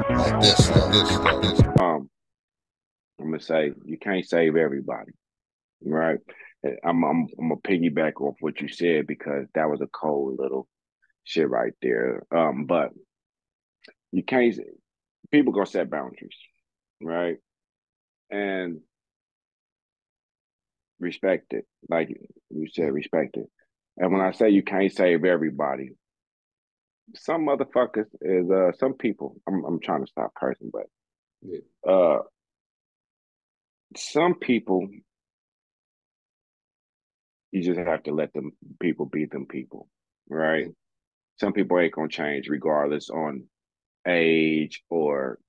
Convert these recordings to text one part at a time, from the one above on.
Like this. I'm gonna say you can't save everybody, right? I'm gonna piggyback off what you said because that was a cold little shit right there. But you can't. People gonna set boundaries, right? And respect it, like you said, respect it. And when I say you can't save everybody, some motherfuckers is some people. I'm trying to stop cursing, but Yeah. uh, some people you just have to let them people be them people, right? Some people ain't gonna change regardless on age or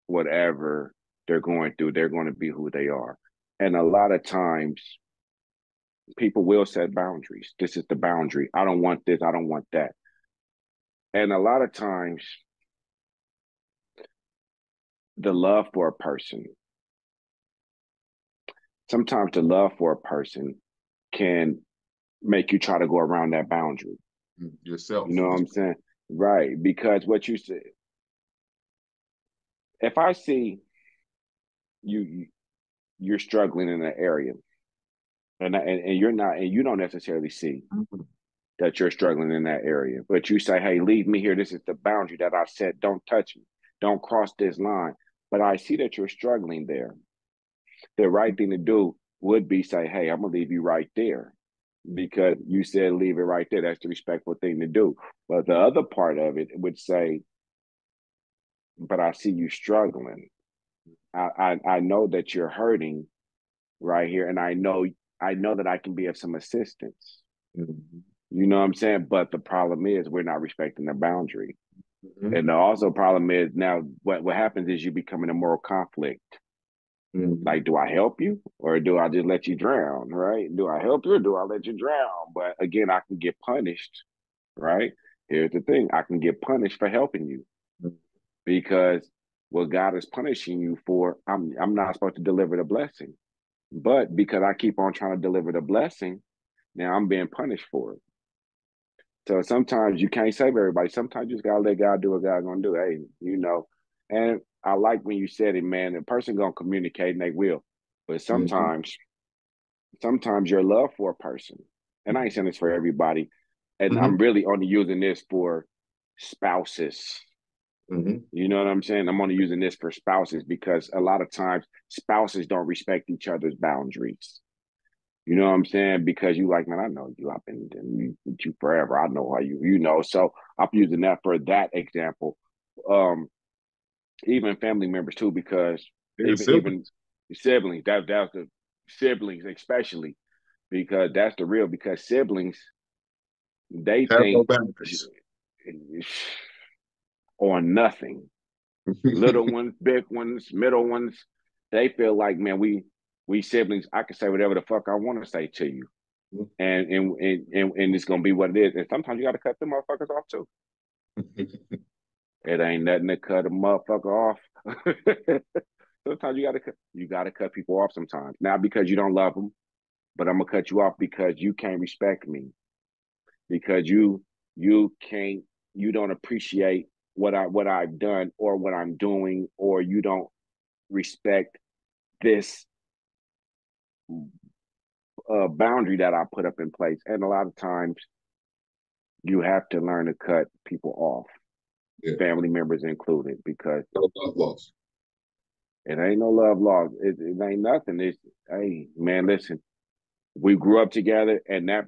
whatever they're going through. They're going to be who they are, and a lot of times people will set boundaries. This is the boundary. I don't want this. I don't want that. And a lot of times, the love for a person, sometimes the love for a person can make you try to go around that boundary. Yourself. You know what I'm saying? Right. Because what you said, if I see you you're struggling in an area and you're not and you don't necessarily see that you're struggling in that area, but you say, hey, leave me here. This is the boundary that I set. Don't touch me. Don't cross this line. But I see that you're struggling there. The right thing to do would be say, hey, I'm gonna leave you right there because you said leave it right there. That's the respectful thing to do. But the other part of it would say, but I see you struggling. I know that you're hurting right here, and I know that I can be of some assistance. Mm-hmm. You know what I'm saying? But the problem is we're not respecting the boundary. Mm-hmm. And the also problem is now what happens is you become in a moral conflict. Mm-hmm. Like, do I help you or do I just let you drown? Right? Do I help you or do I let you drown? But again, I can get punished, right? Here's the thing: I can get punished for helping you because what God is punishing you for, I'm not supposed to deliver the blessing. But because I keep on trying to deliver the blessing, now I'm being punished for it. So sometimes you can't save everybody. Sometimes you just gotta let God do what God's gonna do. Hey, you know. And I like when you said it, man. The person gonna communicate and they will. But Mm-hmm. sometimes your love for a person, and I ain't saying this for everybody, and I'm really only using this for spouses. Mm-hmm. You know what I'm saying? I'm only using this for spouses because a lot of times spouses don't respect each other's boundaries. You know what I'm saying? Because you like, man, I know you. I've been with you forever. I know how you know. So I'm using that for that example. Um, even family members too, because Yeah, even siblings siblings, that's the siblings especially, because that's the real because siblings they have no think boundaries. on nothing. Little ones, big ones, middle ones, they feel like, man, we siblings, I can say whatever the fuck I want to say to you. And it's gonna be what it is. And sometimes you gotta cut them motherfuckers off too. It ain't nothing to cut a motherfucker off. Sometimes you gotta cut people off sometimes. Not because you don't love them, but I'm gonna cut you off because you can't respect me. Because you can't you don't appreciate what I've done or what I'm doing, or you don't respect this boundary that I put up in place. And a lot of times you have to learn to cut people off, Yeah, family members included, because no love lost. it ain't no love lost. It ain't nothing. It's, hey, man, listen, we grew up together, and that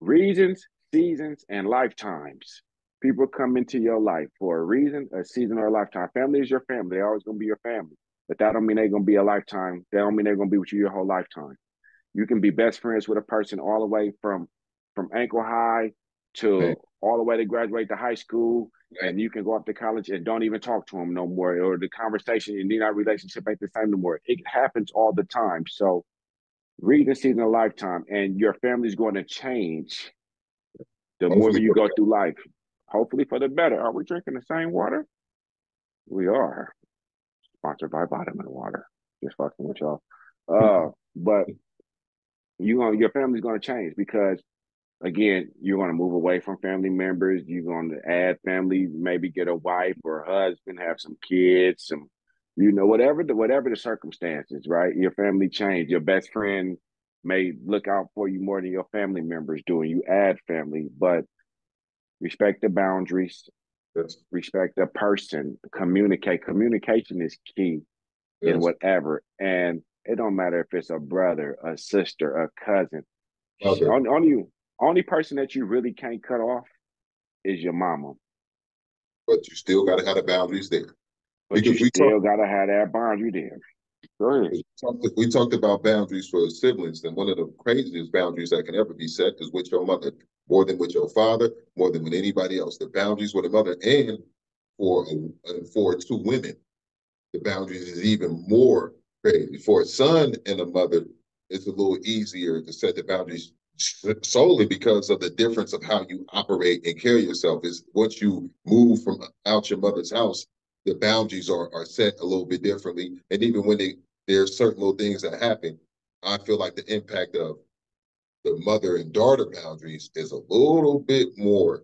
reasons, seasons, and lifetimes. People come into your life for a reason, a season, or a lifetime. Family is your family. They're always going to be your family. But that don't mean they're going to be a lifetime. That don't mean they're going to be with you your whole lifetime. You can be best friends with a person all the way from ankle high Hey, to all the way to graduate to high school, hey, and you can go up to college and don't even talk to them no more, or the conversation and our relationship ain't the same no more. It happens all the time. So read the season of lifetime, and your family's going to change the more hopefully you for the go better. through life. Hopefully for the better. Are we drinking the same water? We are. Sponsored by Vitamin Water. Just fucking with y'all. But your family's gonna change because again, you're going to move away from family members. You're going to add family, maybe get a wife or a husband, have some kids, some, whatever the circumstances, right? Your family change. Your best friend may look out for you more than your family members do, and you add family, but respect the boundaries, Yes. respect the person, communicate. Communication is key in Yes. whatever. And it don't matter if it's a brother, a sister, a cousin. Mother. Only person that you really can't cut off is your mama. But you still got to have the boundaries there. But you Because we talked still gotta have that boundary there. Go ahead. we talked about boundaries for siblings, and one of the craziest boundaries that can ever be set is with your mother, more than with your father, more than with anybody else. The boundaries with a mother, and for two women, the boundaries is even more crazy. For a son and a mother, it's a little easier to set the boundaries solely because of the difference of how you operate and carry yourself. Is once you move from out your mother's house, the boundaries are set a little bit differently. And even when there's certain little things that happen, I feel like the impact of the mother and daughter boundaries is a little bit more.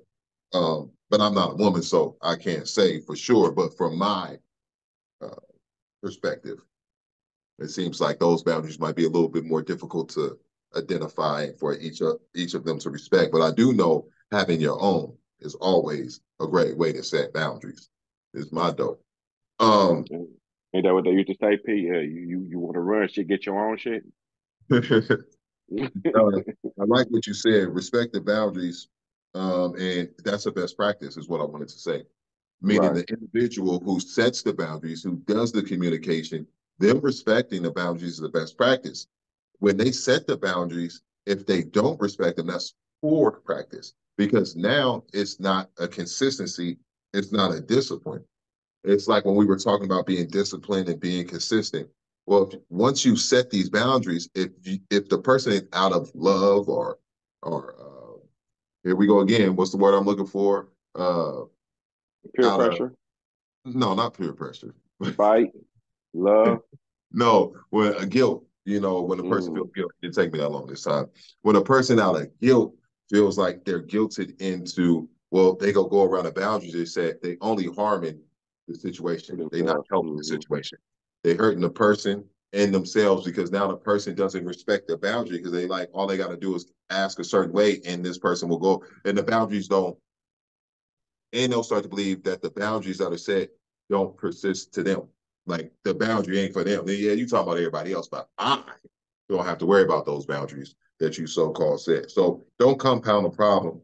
But I'm not a woman, so I can't say for sure. But from my uh, perspective, it seems like those boundaries might be a little bit more difficult to identify for each of them to respect. But I do know having your own is always a great way to set boundaries. Is my dope. Um, Ain't that what they used to say, P? You want to run shit, get your own shit. I like what you said. Respect the boundaries, and that's a best practice, is what I wanted to say. Meaning Right. the individual who sets the boundaries, who does the communication, them respecting the boundaries is the best practice. When they set the boundaries, if they don't respect them, that's poor practice, because now it's not a consistency, it's not a discipline. It's like when we were talking about being disciplined and being consistent. Well, once you set these boundaries, if the person is out of love or here we go again. What's the word I'm looking for? Peer Out of pressure, no, not peer pressure. fight, love. No, when a guilt, when a person feels Mm. guilt, it didn't take me that long this time. When a person out of guilt feels like they're guilted into, well, they go around the boundaries. They said they only harming the For situation. They not themselves. helping the Mm-hmm. situation. They hurting the person and themselves because now the person doesn't respect the boundary because they like all they got to do is ask a certain way and this person will go and the boundaries don't, and they'll start to believe that the boundaries that are set don't persist to them. Like the boundary ain't for them. Yeah, you talk about everybody else, but I don't have to worry about those boundaries that you so-called set. So don't compound the problem.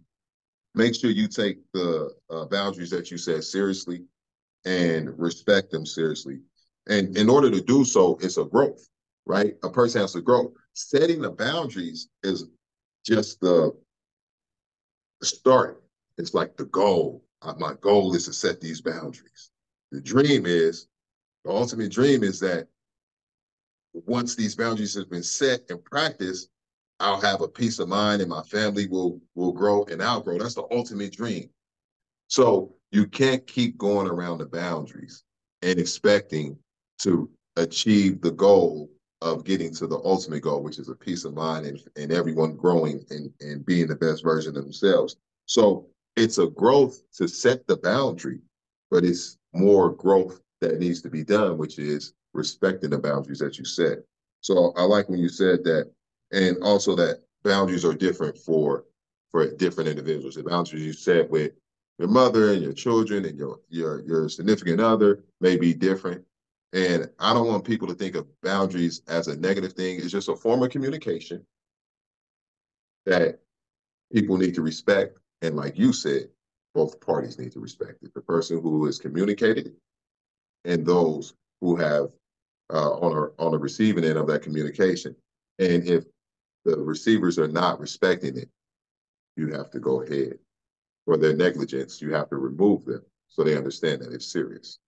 Make sure you take the boundaries that you set seriously and respect them seriously. And in order to do so, it's a growth, right? A person has to grow. Setting the boundaries is just the start. It's like the goal. My goal is to set these boundaries. The ultimate dream is that once these boundaries have been set and practiced, I'll have a peace of mind and my family will grow and I'll grow. That's the ultimate dream. So you can't keep going around the boundaries and expecting to achieve the goal of getting to the ultimate goal, which is a peace of mind and everyone growing and being the best version of themselves. So it's a growth to set the boundary, but it's more growth that needs to be done, which is respecting the boundaries that you set. So I like when you said that, and also that boundaries are different for different individuals. The boundaries you set with your mother and your children and your significant other may be different. And I don't want people to think of boundaries as a negative thing. It's just a form of communication that people need to respect. And like you said, both parties need to respect it. The person who is communicated and those who have on the receiving end of that communication. And if the receivers are not respecting it, you have to go ahead. For their negligence, you have to remove them so they understand that it's serious.